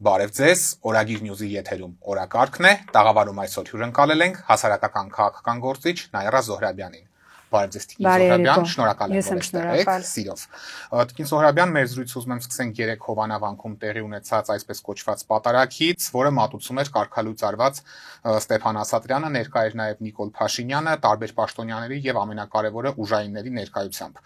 Բարև ձեզ, Օրագիր Նյուզի եթերում օրակարգն է, տաղավարում այսօր հյուրընկալել ենք հասարակական քաղաքական գործիչ Նաիրա Զոհրաբյանին։ Բարև ձեզ Տիկին Զոհրաբյան, շնորհակալ եմ, որ այստեղ եք, սիրով։ Տիկին Զոհրաբյան, մեր զրույցը ուզում եմ սկսենք 3 Հովանավանքում տեղի ունեցած այսպես կոչված պատարագից, որը մատուցում էր կարգալույծ արված Ստեփան Ասատրյանը, ներկա էր նաև Նիկոլ Փաշինյանը, տարբեր պաշտոնյաների եւ ամենակարևորը ուժայինների ներկայությամբ։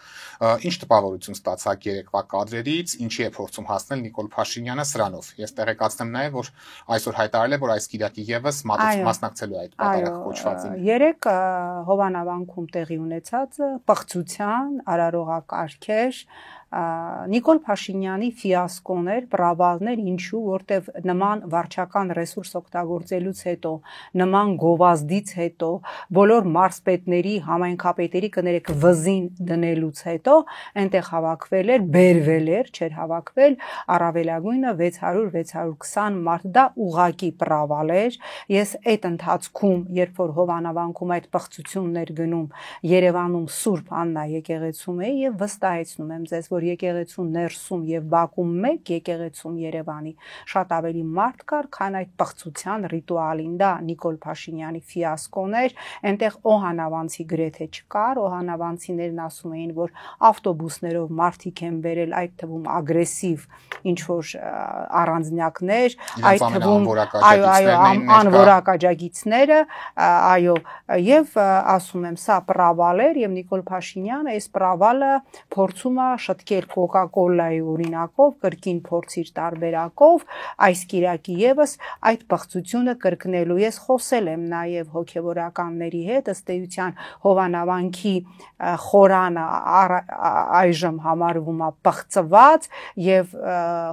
Ինչ տպավորություն ստացաք երեկվա կադրերից, ինչի է փորձում հասնել Նիկոլ Փաշինյանը սրանով։ Ես տեղեկացնեմ նաև, որ այսօր հայտարարել է, որ այս կիրակի եւս մասնակցելու է այդ պատարագ կոչվածին։ 3 Հովանավանքում տեղի ունեցած պղծության արարողակարգեր Նիկոլ Փաշինյանի ֆիասկոներ, պրավալներ, ինչու, որտեվ նման վարչական ռեսուրս օգտագործելուց հետո, նման գովազդից հետո, բոլոր մարզպետների, համայնքապետերի կներեք վզին դնելուց հետո, այնտեղ հավաքվել էր, բերվել էր, չէր հավաքվել, առավելագույնը 600-620 մարդ, դա ուղղակի պրավալ էր։ Ես այդ ընթացքում, երբ որ Հովանավանքում այդ պղծություններ գնում, Երևանում Սուրբ Աննա եկեղեցում էի եւ վստահեցնում եմ ձեզ, որ եկեղեցու ներսում եւ Բաքում մեկ եկեղեցում Երևանի շատ ավելի մարդ կար, քան այդ պղծության ռիտուալին, դա Նիկոլ Փաշինյանի ֆիասկոն էր, այնտեղ օհանավանցի գրեթե չկար, օհանավանցիներն ասում էին, որ ավտոբուսներով մարդիկ են բերել, այդ թվում ագրեսիվ ինչ որ առանձնյակներ, այդ թվում անորակաջակիցները, այո, եւ ասում եմ, սա պրավալ էր եւ Նիկոլ Փաշինյանը այս պրավալը փորձում է շտկել Coca-Cola-ի օրինակով, կրկին փորձիր տարբերակով, այս կիրակի եւս այդ պղծությունը կրկնելու։ Ես խոսել եմ նաեւ հոգեվորականների հետ, ըստ էության Հովանավանքի խորանը այժմ համարվում է պղծված եւ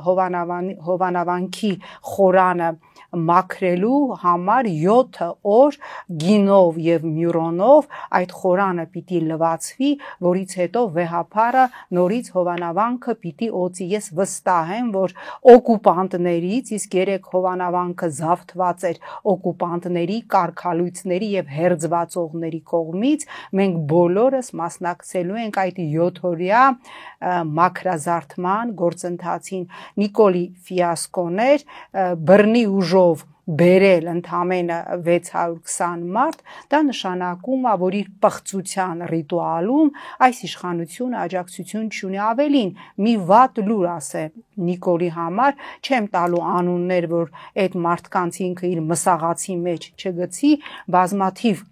Հովանավանքի խորանը մաքրելու համար 7 օր գինով եւ մյուրոնով այդ խորանը պիտի լվացվի, որից հետո վեհափարը նորից Հովանավանքը պիտի օծի։ Ես վստահ եմ, որ օկուպանտներից, իսկ 3 Հովանավանքը զավթված էր օկուպանտների, կարգալույցների եւ հերձվածողների կողմից, մենք բոլորս մասնակցելու ենք այդ 7-օրյա մաքրազարդման գործընթացին։ Նիկոլի ֆիասկոներ, բռնի ուժով բերել ընդամենը 620 մարդ, դա նշանակում է, որ իր պղծության ռիտուալում այս իշխանությունը աջակցություն չունի, ավելին մի վատ լուր ասեմ Նիկոլի համար, չեմ տալու անուններ, որ այդ մարդկանց ինքը իր մսաղացի մեջ չգցի, բազմաթիվ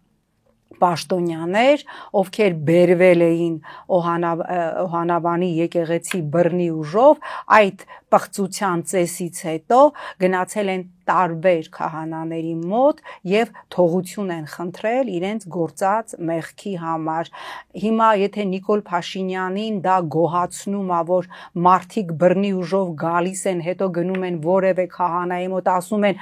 պաշտոնյաներ, ովքեր բերվել էին Օհանավանի եկեղեցի բռնի ուժով, այդ պղծության ծեսից հետո գնացել են տարբեր քահանաների մոտ եւ թողություն են խնդրել իրենց գործած մեղքի համար։ Հիմա եթե Նիկոլ Փաշինյանին դա գոհացնում է, որ մարդիկ բռնի ուժով գալիս են, հետո գնում են որևէ քահանայի մոտ, ասում են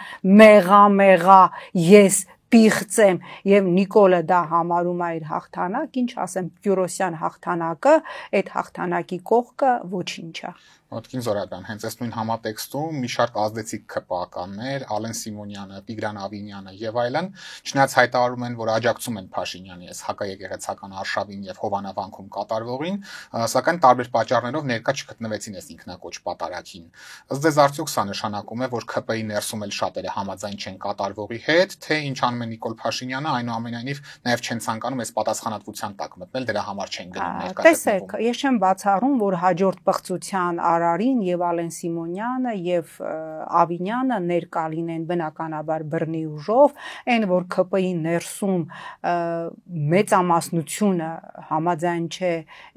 մեղա, ես պիղծ եմ եւ Նիկոլը դա համարում է իր հաղթանակ, ինչ ասեմ, Ֆյուրոսյան հաղթանակը, այդ հաղթանակի կողքը ոչինչ է։ Տիկին Զոհրաբյան, հենց այս նույն համատեքստում մի շարք ազդեցիկ ՔՊԱ-կաններ, Ալեն Սիմոնյանը, Տիգրան Ավինյանը եւ այլն, չնայած հայտարարում են, որ աջակցում են Փաշինյանի այս հակաեկեղեցական արշավին եւ Հովանավանքում կատարվողին, սակայն տարբեր պատճառներով ներկա չգտնվեցին այս ինքնակոչ պատարագին։ Ըստ ձեզ արդյոք սա նշանակում է, որ ՔՊ-ի ներսում էլ շատերը համաձայն չեն կատարվողի հետ, թե ինչ անում է Նիկոլ Փաշինյանը, այնուամենայնիվ նաեւ չեն ցանկանում այս պատասխանատվության տակ մտնել, դրա համար չեն գնում ներկա։ Տեսեք, ես չեմ բացառում, որ հաջորդ պղծության Արարին եւ Ալեն Սիմոնյանը եւ Ավինյանը ներկա լինեն բնականաբար բռնի ուժով, այն որ ՔՊ-ի ներսում մեծամասնությունը համաձայն չէ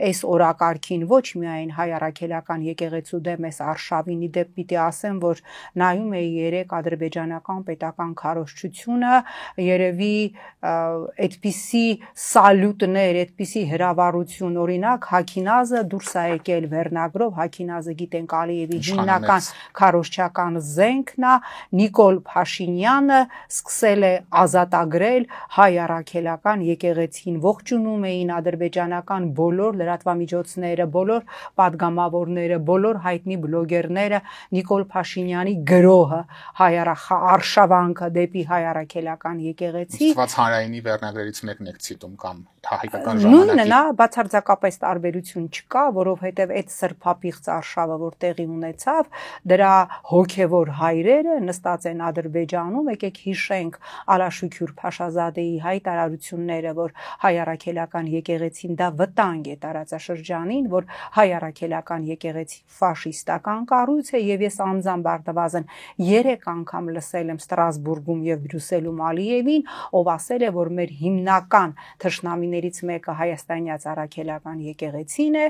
այս օրակարգին, ոչ միայն հայ առաքելական եկեղեցու դեմ այս արշավինի դեպ պիտի ասեմ, որ նայում էի 3 ադրբեջանական պետական քարոզչությունը, երևի այդպիսի սալյուտներ, այդպիսի հրավառություն, օրինակ Հաքինազը դուրս է եկել վերնագրով, Հաքինազը գիտենք Ալիևի հիմնական քարոզչական զենքն է, Նիկոլ Փաշինյանը սկսել է ազատագրել հայ առաքելական եկեղեցին, ողջունում էին ադրբեջանական բոլոր լրատվամիջոցները, բոլոր պատգամավորները, բոլոր հայտնի բլոգերները Նիկոլ Փաշինյանի գրոհը, արշավանքը դեպի հայ առաքելական եկեղեցի։ Ստված հանրայինի վերնագրերից մեկն եք ցիտում կամ հայկական ժամանակի։ Նույնն է, բացարձակապես տարբերություն չկա, որովհետև այդ սրբապիղծ արշավը, որ տեղի ունեցավ, դրա հոգևոր հայրերը նստած են Ադրբեջանում, եկեք հիշենք Ալաշուքյուր Փաշազադեի հայտարարությունները, որ հայ առաքելական եկեղեցին դա վտանգ է տարածաշրջանին, որ հայ առաքելական եկեղեցի ֆաշիստական կառույց է, եւ ես անձամբ արդվազն 3 անգամ լսել եմ Ստրասբուրգում եւ Բրյուսելում Ալիևին, ով ասել է, որ մեր հիմնական թշնամիներից մեկը հայաստանյաց առաքելական եկեղեցին է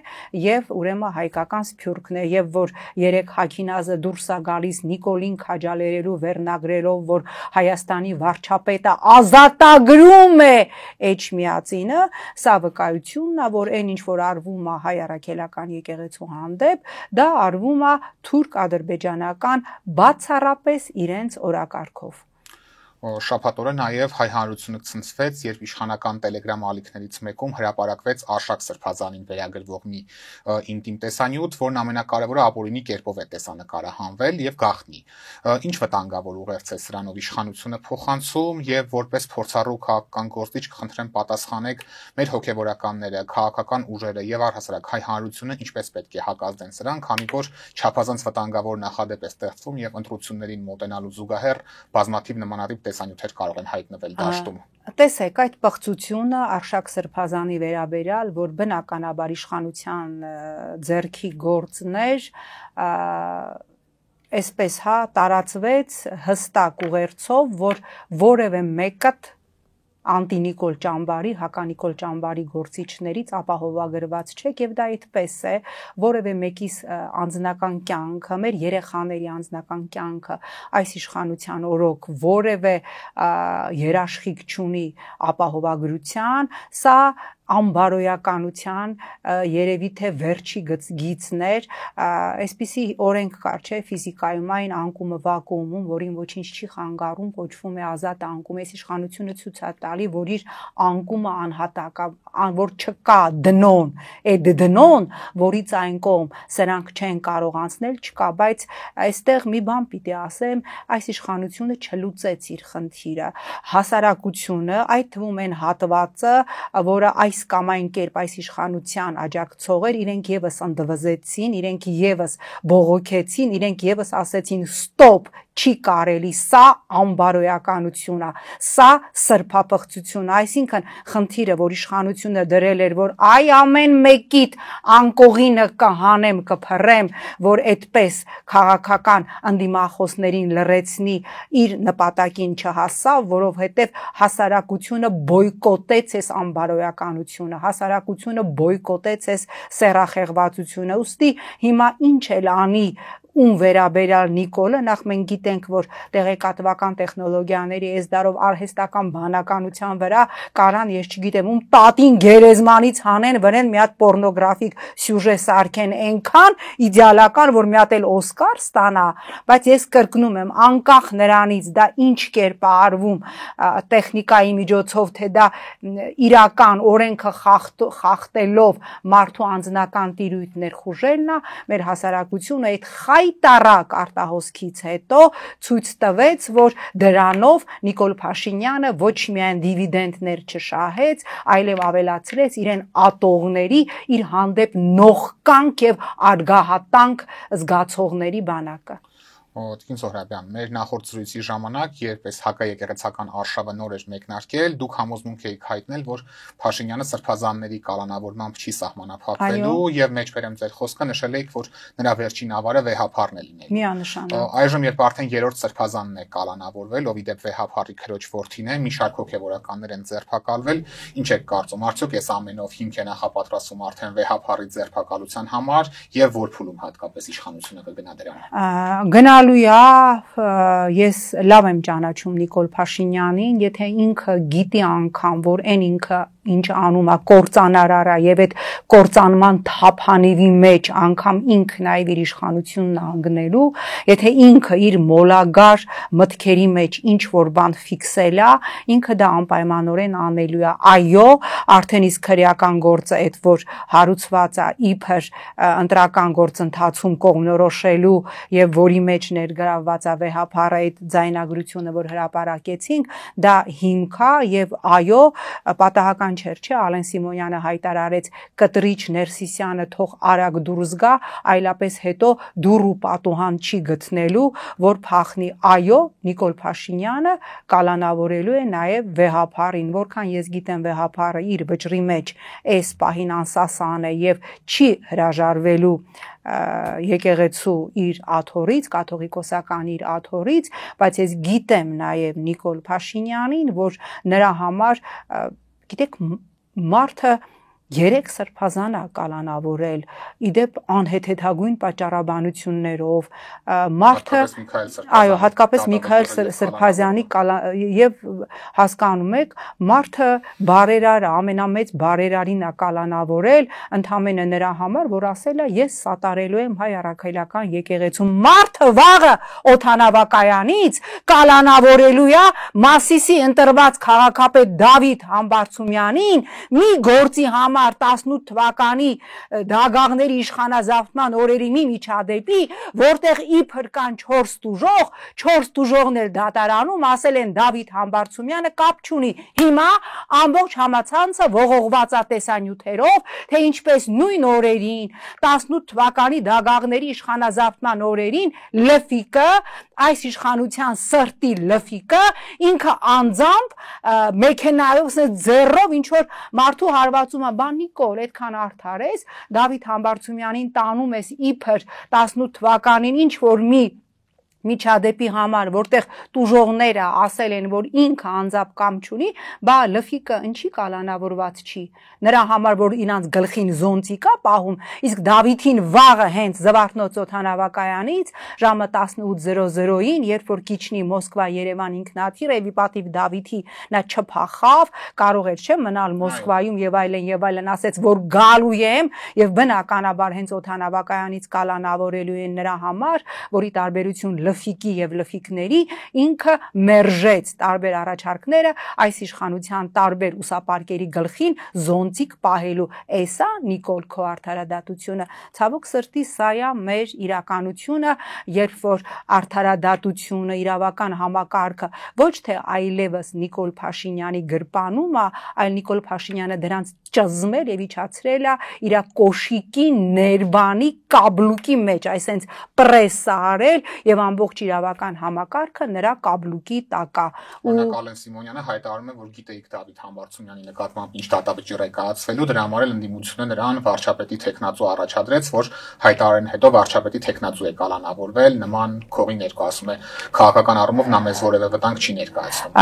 եւ ուրեմն հայկական սփյուռքն է, եւ որ 3 Հաքինազը դուրս է գալիս Նիկոլին քաջալերելու վերնագրերով, որ Հայաստանի վարչապետը ազատագրում է Էջմիածինը, սա վկայությունն է, որ այն ինչ որ արվում է հայ առաքելական եկեղեցու հանդեպ, դա արվում է թուրք-ադրբեջանական բացառապես իրենց օրակարգով։ Շաբաթօրը նաև հայ հանրությունը ցնցվեց, երբ իշխանական տելեգրամ ալիքներից մեկում հրապարակվեց Արշակ Սրբազանին վերագրվող մի ինտիմ տեսանյութ, որն ամենակարևորը ապօրինի կերպով է տեսանկարահանվել եւ գաղտնի։ Ինչ վտանգավոր ուղերձ է սրանով իշխանությունը փոխանցում եւ որպես փորձառու քաղաքական գործիչ կխնդրեմ պատասխանեք մեր հոգեվորականները, քաղաքական ուժերը եւ առհասարակ հայ հանրությունը ինչպես պետք է հակազդեն սրան, քանի որ չափազանց վտանգավոր նախադեպ է ստեղծվում եւ ընտրություններին մոտենալու զուգահեռ բազմաթիվ նմանատիպ տեսանյութեր կարող են հայտնվել դաշտում։ Տեսեք, այդ պղծությունը Արշակ Սրբազանի վերաբերյալ, որ բնականաբար իշխանության ձեռքի գործն էր, այսպես տարածվեց հստակ ուղերձով, որ որևէ մեկը անտի-Նիկոլ Ճամբարի, հակա-Նիկոլ Ճամբարի գործիչներից ապահովագրված չէ եւ դա այդպես է, որևէ մեկիս անձնական կյանքը, մեր երեխաների անձնական կյանքը այս իշխանության օրոք որևէ երաշխիք չունի ապահովագրության, սա անբարոյականության երևի թե վերջի գիծներ, այսպիսի օրենք կար, չէ, ֆիզիկայում այն անկումը վակուումում, որին ոչինչ չի խանգարում, կոչվում է ազատ անկում, այս իշխանությունը ցույց է տալի, որ իր անկումը անհատակ է, որ չկա դնոն, այդ դնոն, որից այն կողմ սրանք չեն կարող անցնել, չկա, բայց այստեղ մի բան պիտի ասեմ, այս իշխանությունը չլուծեց իր խնդիրը, հասարակությունը, այդ թվում են հատվածը, որը այս կամ այն կերպ այս իշխանության աջակցողեր, իրենք եւս ընդվզեցին, իրենք եւս բողոքեցին, իրենք եւս ասեցին ստոպ, չի կարելի, սա անբարոյականություն է, սա սրբապղծություն է, այսինքն խնդիրը, որ իշխանությունը դրել էր, որ այ ամեն մեկիդ անկողինը կհանեմ, կփռեմ, որ այդպես քաղաքական ընդդիմախոսներին լռեցնի, իր նպատակին չհասավ, որովհետև հասարակությունը բոյկոտեց այս անբարոյականությունը, հասարակությունը բոյկոտեց այս սեռախեղվածությունը, ուստի հիմա ինչ էլ անի ում վերաբերյալ Նիկոլը, նախ մենք գիտենք, որ տեղեկատվական տեխնոլոգիաների այս դարով արհեստական բանականության վրա կարան, ես չգիտեմ, ում տատին գերեզմանից հանեն, վրեն մի հատ պորնոգրաֆիկ սյուժե սարքեն, այնքան իդեալական, որ մի հատ էլ Օսկար ստանա, բայց ես կրկնում եմ, անկախ նրանից դա ինչ կերպ է արվում տեխնիկայի միջոցով, թե դա իրական օրենքը խախտելով մարդու անձնական տիրույթներ խուժելն է, մեր հասարակությունը այդ հայտարարակ արտահոսքից հետո ցույց տվեց, որ դրանով Նիկոլ Փաշինյանը ոչ միայն դիվիդենդներ չշահեց, այլև ավելացրեց իրեն ատողների, իր հանդեպ նողկանք եւ արգահատանք զգացողների բանակը։ Տիկին Սոհրաբյան, մեր նախորդ զրույցի ժամանակ, երբ այս հակաեկեղեցական արշավը նոր էր մեկնարկել, դուք համոզմունք եք հայտնել, որ Փաշինյանը սրբազանների կալանավորմամբ չի սահմանափակվելու եւ մեջբերեմ ձեր խոսքը նշել եք, որ նրա վերջին ավարը վեհափառն է լինելու։ Միանշանակ։ Այժմ երբ արդեն երրորդ սրբազանն է կալանավորվել, ով իդեպ վեհափառի քրոջ որդին է, մի շարք հոգեվորականներ են ձերբակալվել, ինչ եք կարծում, արդյոք այս ամենով հիմք է նախապատրաստում արդեն վեհափառի ձերբակալության համար եւ որ փուլում հատկապես իշխանությունը կգնա դրան։ Ես լավ եմ ճանաչում Նիկոլ Փաշինյանին, եթե ինքը գիտի անգամ, որ այն ինքը ինչ անում է կործանարար է եւ այդ կործանման թափանիվի մեջ անգամ ինքն այ իր իշխանությունն անգնելու, եթե ինքը իր մոլագար մտքերի մեջ ինչ որ բան ֆիքսել է, ինքը դա անպայմանորեն անելու է։ Այո, արդեն իսկ քրեական գործը այդ որ հարուցված է իբր ընտրական գործընթացում կողմնորոշելու եւ որի մեջ ներգրավված է վեհափառը այդ ձայնագրությունը, որ հրապարակեցինք, դա հիմք է եւ այո, պատահական չէր, չէ, Ալեն Սիմոնյանը հայտարարեց կտրիչ Ներսիսյանը թող արագ դուրս գա, այլապես հետո դուռ ու պատուհան չի գտնելու, որ փախնի։ Այո, Նիկոլ Փաշինյանը կալանավորելու է նաև վեհափառին, որքան ես գիտեմ վեհափառը իր վճռի մեջ այս պահին անսասան է եւ չի հրաժարվելու եկեղեցու իր աթոռից, կաթողիկոսական իր աթոռից, բայց ես գիտեմ նաև Նիկոլ Փաշինյանին, որ նրա համար, գիտեք, մարդը 3 սրբազան է կալանավորել, իդեպ անհեթեթագույն պատճառաբանություններով, մարդը, այո, հատկապես Միքայել Սրբազյանի եւ հասկանում եք, մարդը բարերարը, ամենամեծ բարերարին է կալանավորել, ընդամենը նրա համար, որ ասել է ես սատարելու եմ հայ առաքելական եկեղեցու, մարդը վաղը օդանավակայանից կալանավորելու է Մասիսի ընտրված քաղաքապետ Դավիթ Համբարձումյանին մի գործի համար 18 թվականի դագաղների իշխանազավթման օրերի մի միջադեպի, որտեղ իբր կան 4 տուժող, 4 տուժողն էլ դատարանում ասել են Դավիթ Համբարձումյանը կապ չունի։ Հիմա ամբողջ համացանցը ողողված է տեսանյութերով, թե ինչպես նույն օրերին 18 թվականի դագաղների իշխանազավթման օրերին Լֆիկը, այս իշխանության սրտի Լֆիկը ինքը անձամբ մեքենայով ձեռով ինչ որ մարդու հարվածում է, Նիկոլ, այդքան արդար ես, Դավիթ Համբարձումյանին տանում ես իբր 18 թվականին ինչ որ մի միջադեպի համար, որտեղ տուժողները ասել են, որ ինքը անձամբ կամ չունի, բա Լֆիկը ինչի կալանավորված չի։ Նրա համար, որ իրանց գլխին զոնտիկ է պահում, իսկ Դավիթին վաղը հենց Զվարթնոց օդանավակայանից ժամը 18:00-ին, երբ որ կիչնի Մոսկվա-Երևան ինքնաթիռ է, վիպատիվ Դավիթի նա չփախավ, կարող էր չէ մնալ Մոսկվայում եւ այլն, ասեց, որ գալու եմ եւ բնականաբար հենց օդանավակայանից կալանավորելու են նրա համար, որի տարբերություն Լֆիկի եւ Լֆիկների ինքը մերժեց տարբեր առաջարկները այս իշխանության տարբեր ուսապարկերի գլխին զոնտիկ պահելու։ Էսա Նիկոլ քո արդարադատությունը, ցավոք սրտի սա է մեր իրականությունը, երբ որ արդարադատությունը, իրավական համակարգը ոչ թե այլևս Նիկոլ Փաշինյանի գրպանում է, այլ Նիկոլ Փաշինյանը դրանց ճզմել եւ իջացրել է իր կոշիկի ներբանի կաբլուկի մեջ, այսինքն պրես արել եւ ամբողջ իրավական համակարգը նրա կաբլուկի տակ է։ Օրինակ Ալեն Սիմոնյանը հայտարարում է, որ գիտեիք Դավիթ Համբարձումյանի նկատմամբ ինչ դատավճիռ է կայացվելու, դրա համար էլ ընդդիմությունը նրան վարչապետի թեկնածու առաջադրեց, որ հայտարարեն հետո վարչապետի թեկնածու է կալանավորվել, նման քողի ներկայացում է քաղաքական առումով նա մեզ որևէ վտանգ չի ներկայացնում։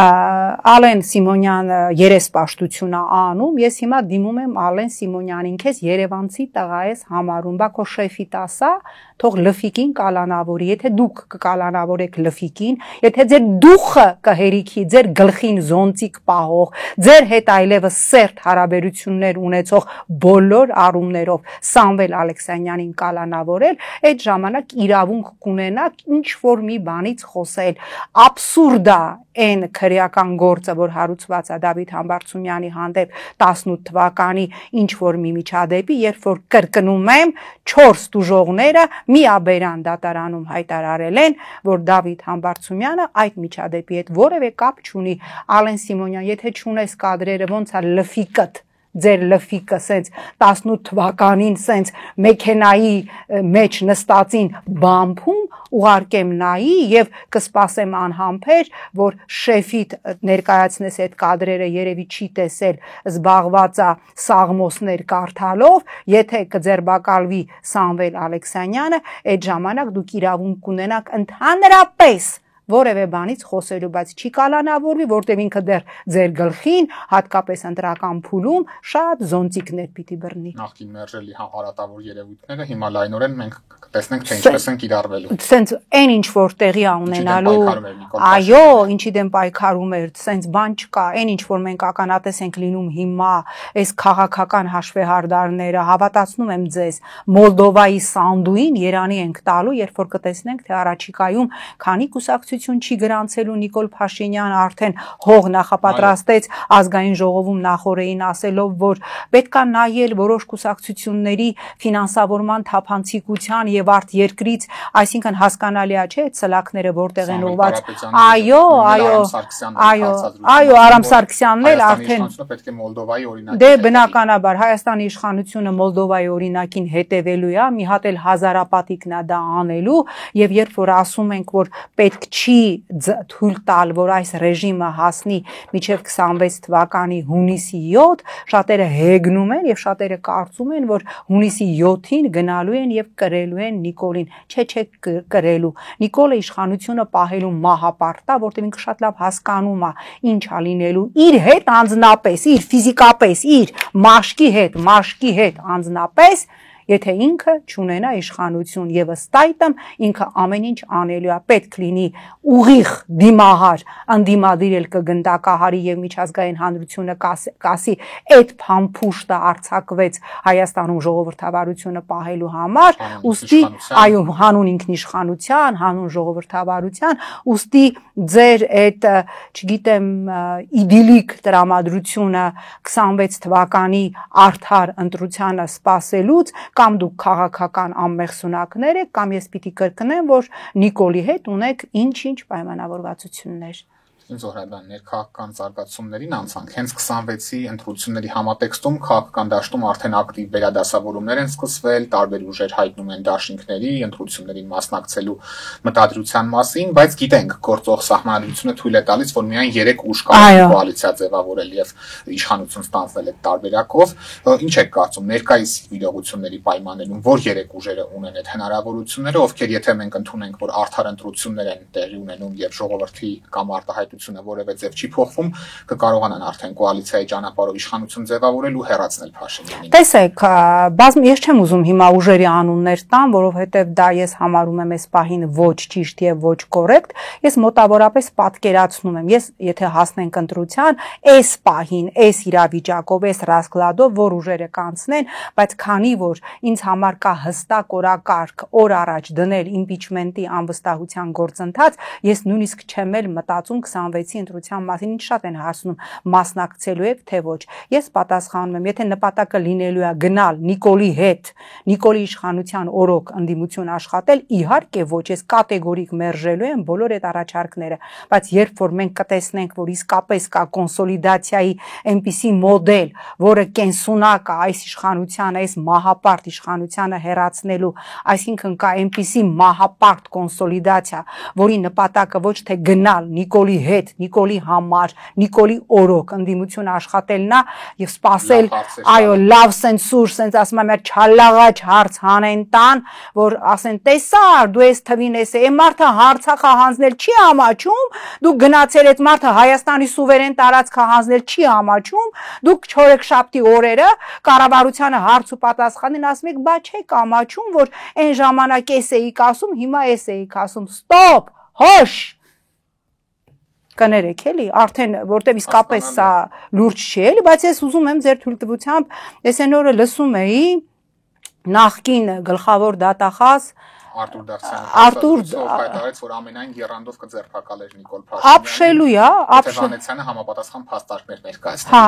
Ալեն Սիմոնյանը երեսպաշտություն է անում, ես հիմա դիմում եմ Ալեն Սիմոնյանին, քեզ երևանցի տղա ես համարում, բա քո շեֆիտ ասա, թող Լֆիկին կալանավորի, եթե դուք կկալանավորեք Լֆիկին, եթե ձեր դուխը կհերիքի, ձեր գլխին զոնտիկ պահող, ձեր հետ այլևս սերտ հարաբերություններ ունեցող բոլոր առումներով Սամվել Ալեքսանյանին կալանավորել, այդ ժամանակ իրավունք կունենաք ինչ որ մի բանից խոսել։ Աբսուրդ է այն քրեական գործը, որ հարուցված է Դավիթ Համբարձումյանի հանդեպ 18 թվականի ինչ որ մի միջադեպի, երբ որ կրկնում եմ 4 տուժողները միաբերան դատարանում հայտարարել են, որ Դավիթ Համբարձումյանը այդ միջադեպի հետ որևէ կապ չունի։ Ալեն Սիմոնյան, եթե չունես կադրերը, ոնց է Լֆիկըդ ձեր Լֆիկը սենց 18 թվականին սենց մեքենայի մեջ նստածին բամփում ուղարկեմ նայի եւ կսպասեմ անհամբեր, որ շեֆիդ ներկայացնես այդ կադրերը, երևի չի տեսել, զբաղված է սաղմոսներ կարդալով, եթե կձերբակալվի Սամվել Ալեքսանյանը, այդ ժամանակ դուք իրավունք կունենաք ընդհանրապես որևէ բանից խոսելու, բայց չի կալանավորվի, որտեղ ինքը դեռ ձեր գլխին, հատկապես ընտրական փուլում, շատ զոնտիկներ պիտի բռնի։ Նախկին մերժելի հարատավոր երևույթները հիմա լայնորեն մենք կտեսնենք, թե ինչպես են կիրառվելու։ Սենց այն ինչ որ տեղի ունենալու, այո, ինչի դեմ պայքարում էր, սենց բան չկա, այն ինչ որ մենք ականատես ենք լինում հիմա, այս քաղաքական հաշվեհարդարները, հավատացնում եմ ձեզ, Մոլդովայի Սանդուին Երանի ենք տալու, երբ որ կտեսնենք, թե առաջիկայում քանի կուսակցություն կուսակցություն չի գրանցելու Նիկոլ Փաշինյանը արդեն հող նախապատրաստեց ազգային ժողովում նախորդին ասելով, որ պետք է նայել որոշ կուսակցությունների ֆինանսավորման թափանցիկության եւ արդ երկրից, այսինքն հասկանալի է, չէ՞, ցլակները որտեղ են ուղված։ Այո, Արամ Սարգսյանն էլ արդեն պետք է Մոլդովայի օրինակին։ Դե բնականաբար Հայաստանի իշխանությունը Մոլդովայի օրինակին հետևելու է, մի հատ էլ հազարապատիկն է դա անելու, եւ երբ որ ասում ենք, որ պետք չի թույլ տալ, որ այս ռեժիմը հասնի մինչև 26 թվականի հունիսի 7, շատերը հեգնում են եւ շատերը կարծում են, որ հունիսի 7-ին գնալու են եւ կրելու են Նիկոլին, չէ, կրելու։ Նիկոլը իշխանությունը պահելու մահապարտ է, որտեղ ինքը շատ լավ հասկանում է ինչ է լինելու իր հետ անձնապես, իր ֆիզիկապես, իր մաշկի հետ անձնապես, եթե ինքը չունենա իշխանություն եւ ըստ այդմ ինքը ամեն ինչ անելու է, պետք լինի ուղիղ դիմահար, անդիմադիրել կգնդակահարի եւ միջազգային հանրությունը կասի այդ փամփուշտը արձակվեց Հայաստանում ժողովրդավարությունը պահելու համար, ուստի այո, հանուն ինքնիշխանության, հանուն ժողովրդավարության, ուստի ձեր այդ, չգիտեմ, իդիլիկ տրամադրությունը 26 թվականի արդար ընտրությանը սպասելուց կամ դուք քաղաքական անմեղսունակներ եք, կամ ես պիտի կրկնեմ, որ Նիկոլի հետ ունեք ինչ-ինչ պայմանավորվածություններ։ Զոհրաբյան, ներքաղաքական զարգացումներին անցանք, հենց 26-ի ընտրությունների համատեքստում քաղաքական դաշտում արդեն ակտիվ վերադասավորումներ են սկսվել, տարբեր ուժեր հայտնում են դաշինքների, ընտրություններին մասնակցելու մտադրության մասին, բայց գիտենք, գործող սահմանադրությունը թույլ է տալիս, որ միայն 3 ուժ կարող կոալիցիա ձևավորել եւ իշխանություն ստանձնել այդ տարբերակով, ինչ եք կարծում, ներկայիս իրողությունների պայմաններում, որ 3 ուժերը ունեն այդ հնարավորությունները, ովքեր եթե մենք ընդունենք, որ արդար ընտրություններ են տեղի ունենում եւ ժողովրդի կամ արտահայտությունը որևէ ձև չի փոխվում, կկարողանան արդեն կոալիցիայի ճանապարհով իշխանություն ձևավորել ու հեռացնել Փաշինյանին։ Տեսեք, ես չեմ ուզում հիմա ուժերի անուններ տամ, որովհետև դա ես համարում եմ այս պահին ոչ ճիշտ եւ ոչ կոռեկտ։ Ես մոտավորապես պատկերացնում եմ, ես եթե հասնենք ընտրության, այս պահին, այս իրավիճակով, այս ռասկլադով, որ ուժերը կանցնեն, բայց քանի որ ինձ համար կա հստակ օրակարգ օր առաջ դնել իմպիչմենտի անվստահության գործընթաց, ես նույնիսկ չեմ էլ մտածում 26-ի ընտրության մասին, ինչ շատ են հարցնում մասնակցելու եք թե ոչ։ Ես պատասխանում եմ, եթե նպատակը լինելու է գնալ Նիկոլի հետ, Նիկոլի իշխանության օրոք ընդդիմություն աշխատել, իհարկե ոչ, ես կատեգորիկ մերժելու եմ բոլոր այդ առաջարկները, բայց երբ որ մենք կտեսնենք, որ իսկապես կա կոնսոլիդացիայի այնպիսի մոդել, որը կենսունակ է այս իշխանությանը, այս մահապարտ իշխանությանը հեռացնելու, այսինքն կա այնպիսի մահապարտ կոնսոլիդացիա, որի նպատակը ոչ թե գնալ Նիկոլի հետ, Նիկոլի համար, Նիկոլի օրոք ընդդիմություն աշխատելն է եւ սпасել, այո, լավ սենսուր, սենց ասում եմ, չալաղաչ հարց հանեն տան, որ ասեն, տեսար, դու ես թվին ես, այն մարդը հարցախա հանձնել չի ամաչում, դուք գնացել այդ մարդը Հայաստանի սուվերեն տարածքը հանձնել չի ամաչում, դուք չորեքշաբթի օրերը կառավարությանը հարց ու պատասխանին ասում եք, բա չեք ամաչում, որ այն ժամանակ էս էիք ասում, հիմա էս էիք ասում, ստոպ, հոշ կներեք էլի, արդեն որտեվ իսկապես սա լուրջ չի էլի, բայց ես ուզում եմ ձեր թույլտվությամբ, ես այն օրը լսում էի նախկին գլխավոր դատախազ Արտուր հայտարարեց, որ ամենայն եռանդով կձերբակալեր Նիկոլ Փաշինյանը։ Ապշելու է, Վանեցյանը համապատասխան փաստարկներ ներկայացնել։ Հա,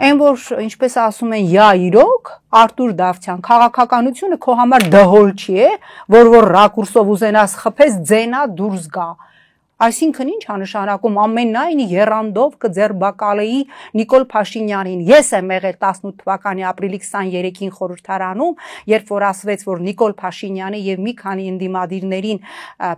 այն որ ինչպես ասում են, յա իրոք, Արտուր Դավթյան, քաղաքականությունը քո համար դհոլ չի, որ ռակուրսով ուզենաս խփես, ձենա դուրս գա։ Այսինքն ինչ անշանակում ամենայն եռանդով կձերբակալեի Նիկոլ Փաշինյանին։ Ես եմ եղել 18 թվականի ապրիլի 23-ին խորհրդարանում, երբ որ ասվեց, որ Նիկոլ Փաշինյանը եւ մի քանի ընդդիմադիրներին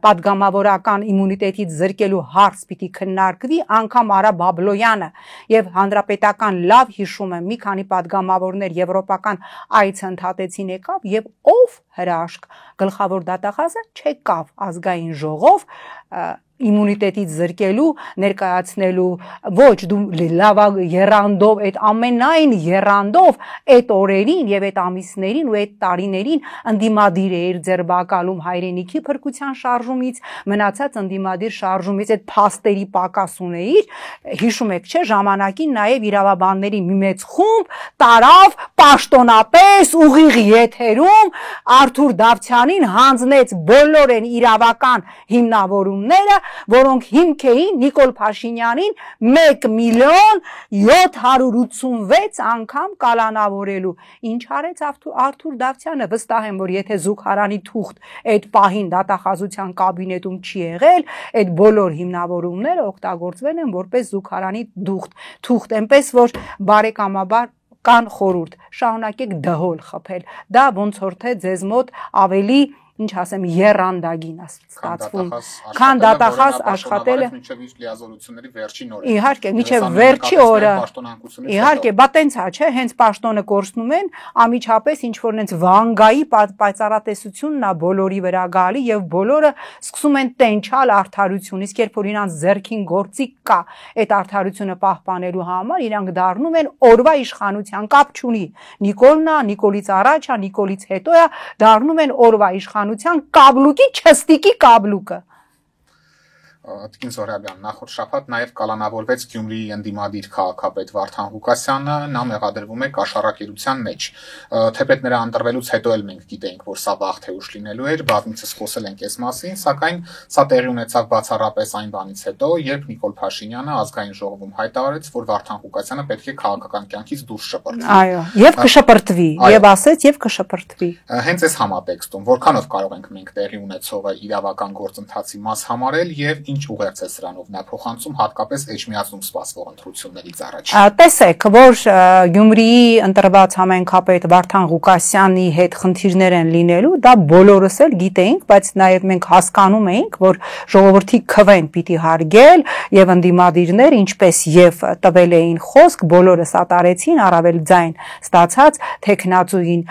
պատգամավորական իմունիտետից զրկելու հարց պիտի քննարկվի, անգամ Արա Բաբլոյանը եւ հանրապետական լավ հիշում եմ, մի քանի պատգամավորներ եվրոպական այց ընդհատեցին եկավ եւ ով հրաշք գլխավոր դատախազը չեկավ ազգային ժողով իմունիտետից զրկելու, ներկայացնելու, ոչ դու լավ եռանդով, այդ ամենայն եռանդով այդ օրերին եւ այդ ամիսներին ու այդ տարիներին ընդդիմադիր էր ձերբակալում հայրենիքի փրկության շարժումից, մնացած ընդդիմադիր շարժումից այդ փաստերի պակաս ունեիր, հիշում եք, չէ, ժամանակին նաեւ իրավաբանների մի մեծ խումբ տարավ պաշտոնապես ուղիղ եթերում Արտուր Դավթյանին հանձնեց բոլոր այն իրավական հիմնավորումները, որոնք հիմք էին Նիկոլ Փաշինյանին 1.786 անգամ կալանավորելու։ Ինչ արեց Արթուր Դավթյանը, վստահ եմ, որ եթե Զուգարանի թուղթ այդ պահին դատախազության կաբինետում չի եղել, այդ բոլոր հիմնավորումները օգտագործվել են որպես Զուգարանի թուղթ, այնպես որ բարեկամաբար կան խորհուրդ, շարունակեք դհոլ խփել, դա ոնց որ թե ձեզ մոտ ավելի ինչ ասեմ եռանդագին ստացվում, քան դատախազ աշխատելը իհարկե մինչև վերջի օրը իհարկե բա տենց է չէ հենց պաշտոնը կորցնում են ամիջապես ինչ որ նենց վանգայի պայծառատեսությունն է բոլորի վրա գալի եւ բոլորը սկսում են տենչալ արդարություն իսկ երբ որ իրանց ձեռքին գործիք կա այդ արդարությունը պահպանելու համար իրանք դառնում են օրվա իշխանության կապ չունի Նիկոլն է Նիկոլից առաջ է Նիկոլից հետո է դառնում են օրվա իշխանության կաբլուկի չստիկի կաբլուկը Տիկին Զոհրաբյան, նախորդ շաբաթ նաև կալանավորվեց Գյումրիի ընդդիմադիր քաղաքապետ Վարդան Ղուկասյանը, նա մեղադրվում է կաշառակերության մեջ։ Թեպետ նրա ընտրվելուց հետո էլ մենք գիտենք, որ սա վաղ թե ուշ լինելու էր, բազմիցս խոսել ենք այս մասին, սակայն սա տեղի ունեցավ բացառապես այն բանից հետո, երբ Նիկոլ Փաշինյանը ազգային ժողովում հայտարարեց, որ Վարդան Ղուկասյանը պետք է քաղաքական կյանքից դուրս շպրտվի։ Այո, եւ կշպրտվի, եւ ասեց եւ կշպրտվի։ Հենց այս համատեքստում որքանով կարող ենք մենք տեղի ունեցողը իրավական գործընթացի մաս համարել եւ ինչ ուղերձ է սրանով նա փոխանցում հատկապես Էջմիածնում սպասվող ընտրություններից առաջ։ Տեսեք, որ Գյումրիի ընտրված համայնքապետ Վարդան Ղուկասյանի հետ խնդիրներ են լինելու, դա բոլորս էլ գիտեինք, բայց նաև մենք հասկանում էինք, որ ժողովրդի քվեն պիտի հարգել եւ ընդդիմադիրներ, ինչպես եւ տվել էին խոսք, բոլորը սատարեցին, առավել ձայն ստացած թեկնածուին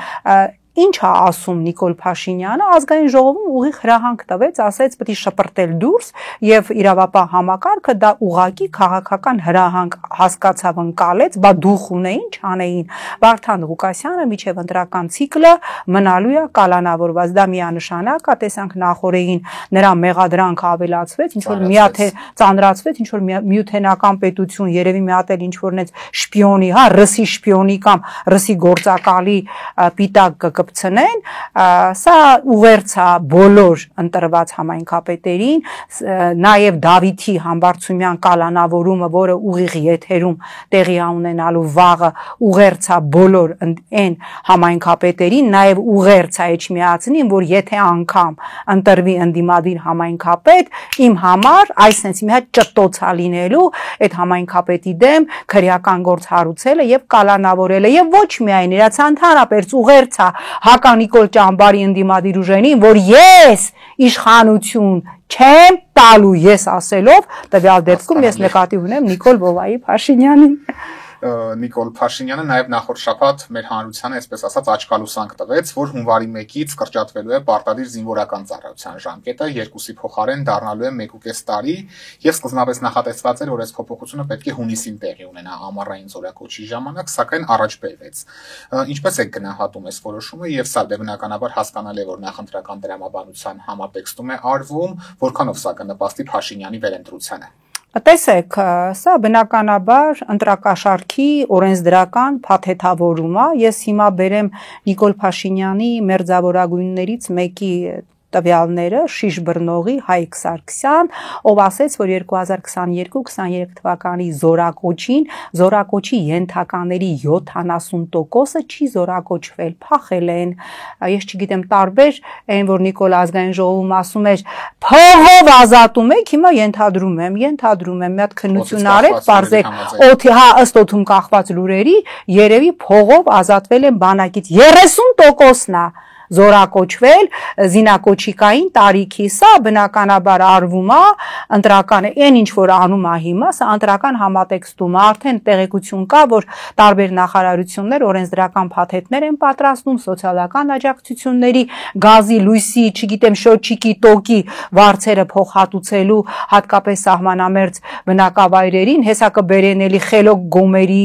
Ինչ է ասում Նիկոլ Փաշինյանը ազգային ժողովում ուղիղ հրահանգ տվեց, ասեց պետք է շպրտել դուրս եւ իրավապահ համակարգը դա ուղակի քաղաքական հրահանգ հասկացավ ընկալեց, բա դուխ ունեին, չանեին։ Վարդան Ղուկասյանը միջև ընտրական ցիկլը մնալու է կալանավորված, դա միանշանակ է, տեսանք նախորդին նրա մեղադրանքը ավելացվեց, ինչ որ ծանրացվեց, ինչ որ միութենական պետություն, երևի մի հատ էլ ինչ որ նենց շպիոնի, հա, ռսի շպիոնի կամ ռսի գործակալի պիտակ կպցնեն, սա ուղերձ է բոլոր ընտրված համայնքապետերին, նաև Դավիթի Համբարձումյան կալանավորումը, որը ուղիղ եթերում տեղի ունենալու վաղը ուղերձ է բոլոր այն համայնքապետերին, նաև ուղերձ է Էջմիածնին, որ եթե անգամ ընտրվի ընդդիմադիր համայնքապետ, իմ համար այսպես մի հատ ճտոց է լինելու այդ համայնքապետի դեմ քրեական գործ հարուցելը եւ կալանավորելը եւ ոչ միայն իրաց ընդհանրապես ուղերձ է Հականիկոլ Ճամբարի ընդդիմադիր ուժերին, որ ես իշխանություն չեմ տալու ես ասելով, տվյալ դեպքում ես նկատի ունեմ Նիկոլ Բովայի Փաշինյանին։ Նիկոլ Փաշինյանը նաև նախորդ շաբաթ մեր հանրությանը, այսպես ասած, աչքալուսանք տվեց, որ հունվարի 1-ից կրճատվելու է պարտադիր զինվորական ծառայության ժամկետը, 2-ի փոխարեն դառնալու է 1.5 տարի, եւ սկզբնապես նախատեսված էր, որ այս փոփոխությունը պետք է հունիսին տեղի ունենա ամառային զորակոչի ժամանակ, սակայն առաջ բերվեց։ Ինչպես է գնահատում այս որոշումը եւ սա բնականաբար հասկանալի է, որ նախընտրական դրամաբանության համատեքստում է արվում, որքանով սա կնպաստի Փաշինյանի վերընտրությանը։ Տեսեք, սա բնականաբար ընտրակաշարքի օրենսդրական փաթեթավորում է։ Ես հիմա բերեմ Նիկոլ Փաշինյանի մերձավորագույններից մեկի տվյալները շիշ բռնողի Հայկ Սարգսյան, ով ասեց, որ 2022-23 թվականի զորակոչի ենթականների 70%-ը չի զորակոչվել, փախել են։ Ես չգիտեմ տարբեր, այն որ Նիկոլ ազգային ժողովում ասում էր, փողով ազատում եք, հիմա ենթադրում եմ, մի հատ քննություն արեք, բարձեք, ըստ օդում կախված լուրերի, երևի փողով ազատվել են բանակից 30%-ն է զորակոչվել զինակոչիկային տարիքի, սա բնականաբար արվում է, ընտրական այն ինչ որ անում է հիմա, սա ընտրական համատեքստում է, արդեն տեղեկություն կա, որ տարբեր նախարարություններ օրենսդրական փաթեթներ են պատրաստում, սոցիալական աջակցությունների, գազի, լույսի, չգիտեմ, շոթչիկի, տոկի վարձերը փոխհատուցելու, հատկապես սահմանամերձ բնակավայրերին, հեսա կբերեն էլի խելոք գոմերի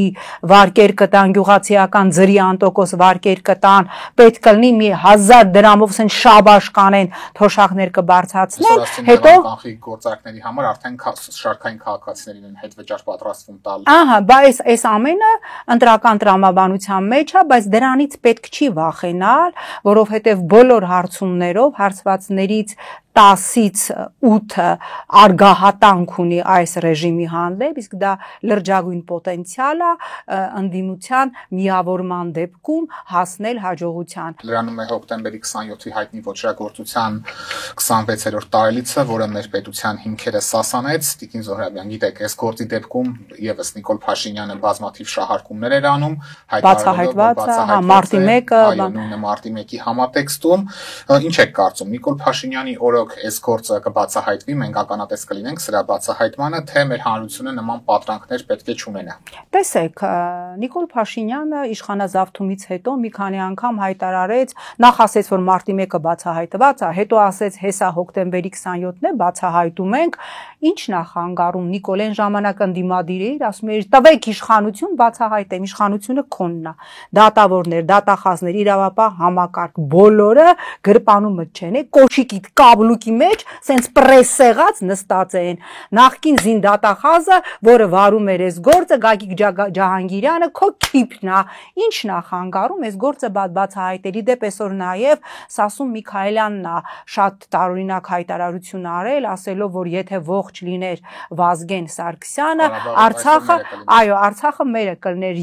վարկեր կտան, գյուղացիական ձրի անտոկոս վարկեր կտան, պետք կլինի մի 1000 դրամով սեն շաբաշ կանեն թոշակներ կբարձրացնեն, հետո գործարքների համար արդեն շարքային քաղաքացիներին են հետ վճար պատրաստվում տալ։ Ահա, բայց այս ամենը ընտրական տրամաբանության մեջ է, բայց դրանից պետք չի վախենալ, որովհետև բոլոր հարցումներով հարցվածներից 10-ից 8 արգահատանք ունի այս ռեժիմի հանդեպ, իսկ դա լրջագույն պոտենցիալ է ընդդիմության միավորման դեպքում հասնել հաջողության։ Լրանում է հոկտեմբերի 27-ի հայտնի ոչրագործության 26-րդ տարելիցը, որը մեր պետության հիմքերը սասանեց։ Տիկին Զոհրաբյան, գիտեք, այս գործի դեպքում եւս Նիկոլ Փաշինյանը բազմաթիվ շահարկումներ էր անում, բացահայտված է, մարտի 1-ը, նույնը մարտի 1-ի համատեքստում։ Ինչ եք կարծում, Նիկոլ Փաշինյանի օրոք այս գործը կբացահայտվի, մենք ականատես կլինենք սրա բացահայտմանը, թե մեր հանրությունը նման պատրանքներ պետք է չունենա։ Տեսեք, Նիկոլ Փաշինյանը իշխանազավթումից հետո մի քանի անգամ հայտարարեց, նախ ասեց, որ մարտի 1-ը բացահայտված է, հետո ասեց, հեսա հոկտեմբերի 27-ն է, բացահայտում ենք։ Ինչ-ն է խանգարում Նիկոլեն ժամանակ ընդդիմադիր էր, ասում էր, տվեք իշխանություն, բացահայտեմ, իշխանությունը քոնն է։ Դատավորներ, դատախազներ, իրավապահ համակարգ, բոլորը գրպանումը չեն, կոշիկի կաբլուկի մեջ, սենց պրեսեղած նստած են։ Նախկին զինդատախազը, որը վարում էր այս գործը, Գագիկ Ջահանգիրյանը, քո քիփն է։ Ինչն է խանգարում այս գործը բացահայտելի դեպ այսօր նաև Սասուն Միքայելյանն է շատ տարօրինակ հայտարարություն արել, ասելով, որ եթե ողջ լիներ Վազգեն Սարգսյանը, Արցախը, այո, Արցախը մերը կլներ։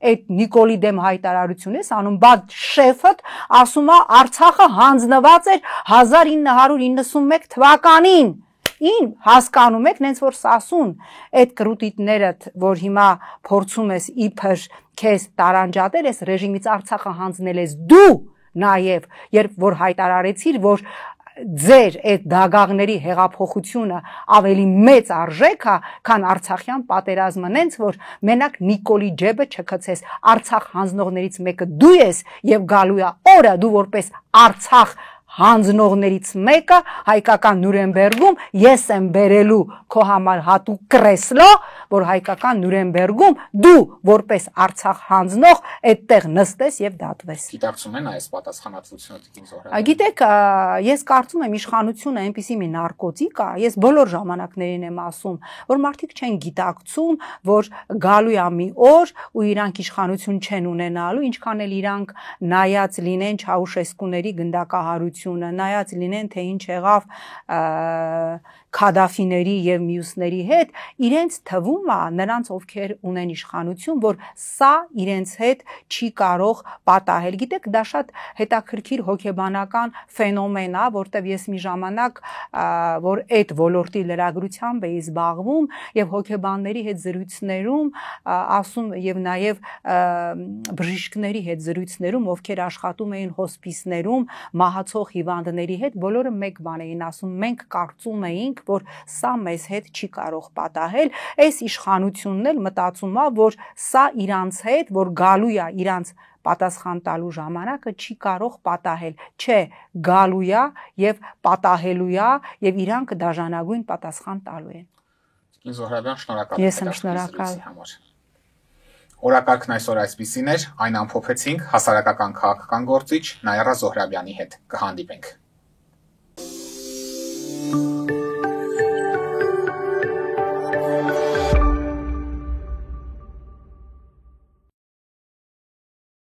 Այդ Նիկոլի դեմ հայտարարություն ես անում, բադ շեֆդ ասում է Արցախը հանձնված էր 1991 թվականին։ Ին հասկանում եք, նենց որ Սասուն այդ կրուտիտներդ, որ հիմա փորձում ես իբր քեզ տարանջատել, այս ռեժիմից Արցախը հանձնել ես դու նաև, երբ որ հայտարարեցիր, որ ձեր այդ դագաղների հեղափոխությունը ավելի մեծ արժեք է, քան Արցախյան պատերազմը, նենց որ մենակ Նիկոլի ջեբը չգցես, Արցախ հանձնողներից մեկը դու ես եւ գալու է օրը դու որպես Արցախ հանձնողներից մեկը հայկական Նյուրնբերգում ես եմ բերելու քո համար հատուկ կրեսլո, որ հայկական Նյուրնբերգում դու որպես Արցախ հանձնող այդտեղ նստես եւ դատվես։ Գիտակցում են այս պատասխանատվությունը Տիկին Զոհրաբյան։ Գիտեք, ես կարծում եմ իշխանությունը այնպիսի մի նարկոտիկ է, ես բոլոր ժամանակներին եմ ասում, որ մարդիկ չեն գիտակցում, որ գալու է մի օր ու իրանք իշխանություն չեն ունենալու, ինչքան էլ իրանք նայած լինեն Չաուշեսկուների գնդակահարությունը, նայած լինեն, թե ինչ եղավ Քադաֆիների եւ մյուսների հետ, իրենց թվում է նրանց ովքեր ունեն իշխանություն, որ սա իրենց հետ չի կարող պատահել։ Գիտեք, դա շատ հետաքրքիր հոգեբանական ֆենոմեն է, որտեղ ես մի ժամանակ որ այդ ոլորտի լրագրությամբ էի զբաղվում եւ հոգեբանների հետ զրույցներում ասում եւ նաեւ բժիշկների հետ զրույցներում, ովքեր աշխատում էին հոսպիսներում մահացող հիվանդների հետ, բոլորը մեկ բան էին ասում, մենք կարծում էինք, որ սա մեզ հետ չի կարող պատահել, այս իշխանությունն էլ մտածում է, որ սա իրանց հետ, որ գալու է իրանց պատասխան տալու ժամանակը չի կարող պատահել, չէ, գալու է եւ պատահելու է եւ իրանք դաժանագույն պատասխան տալու են։ Տիկին Զոհրաբյան, շնորհակալ եմ։ Ես եմ շնորհակալ։ Օրակարգն այսօր այսպիսին էր, այն ամփոփեցինք հասարակական քաղաքական գործիչ Նայիրա Զոհրաբյանի հետ։ Կհանդիպենք։